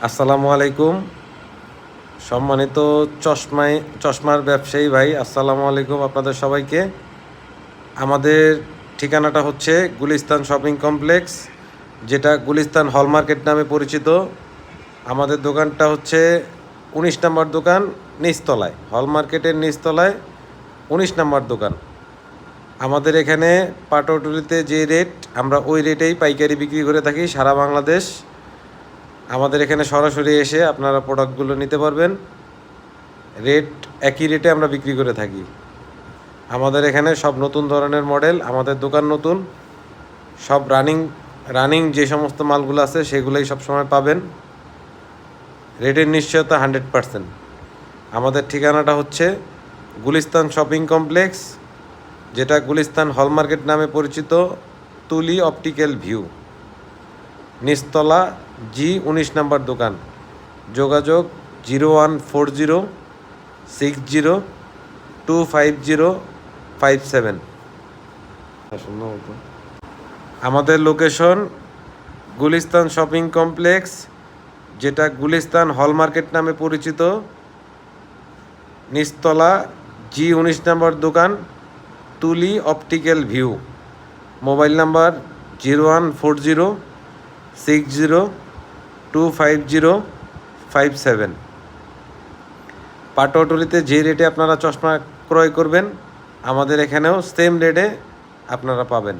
আসসালামু আলাইকুম। সম্মানিত চশমার ব্যবসায়ী ভাই, আসসালামু আলাইকুম আপনাদের সবাইকে। আমাদের ঠিকানাটা হচ্ছে গুলিস্তান শপিং কমপ্লেক্স, যেটা গুলিস্তান হল মার্কেট নামে পরিচিত। আমাদের দোকানটা হচ্ছে 19 নম্বর দোকান, নিচতলায়, হল মার্কেটের নিচতলায় 19 নম্বর দোকান। আমাদের এখানে পাটুরিতে যে রেট, আমরা ওই রেটেই পাইকারি বিক্রি করে থাকি সারা বাংলাদেশ। আমাদের এখানে সরাসরি এসে আপনারা প্রোডাক্টগুলো নিতে পারবেন। রেট একই রেটে আমরা বিক্রি করে থাকি। আমাদের এখানে সব নতুন ধরনের মডেল, আমাদের দোকান নতুন, সব রানিং যে সমস্ত মালগুলো আছে সেগুলোই সবসময় পাবেন। রেটের নিশ্চয়তা 100%। আমাদের ঠিকানাটা হচ্ছে গুলিস্তান শপিং কমপ্লেক্স, যেটা গুলিস্তান হল মার্কেট নামে পরিচিত, তুলি অপটিক্যাল ভিউ, নিচতলা G19 নম্বর দোকান। যোগাযোগ 014060250557। আমাদের লোকেশন গুলিস্তান শপিং কমপ্লেক্স, যেটা গুলিস্তান হল মার্কেট নামে পরিচিত, নিচতলা G19 নম্বর দোকান, তুলি অপটিক্যাল ভিউ। Mobile number 014060250557। পাটুরিতে যে রেটে আপনারা চশমা ক্রয় করবেন, আমাদের এখানেও সেম রেটে আপনারা পাবেন।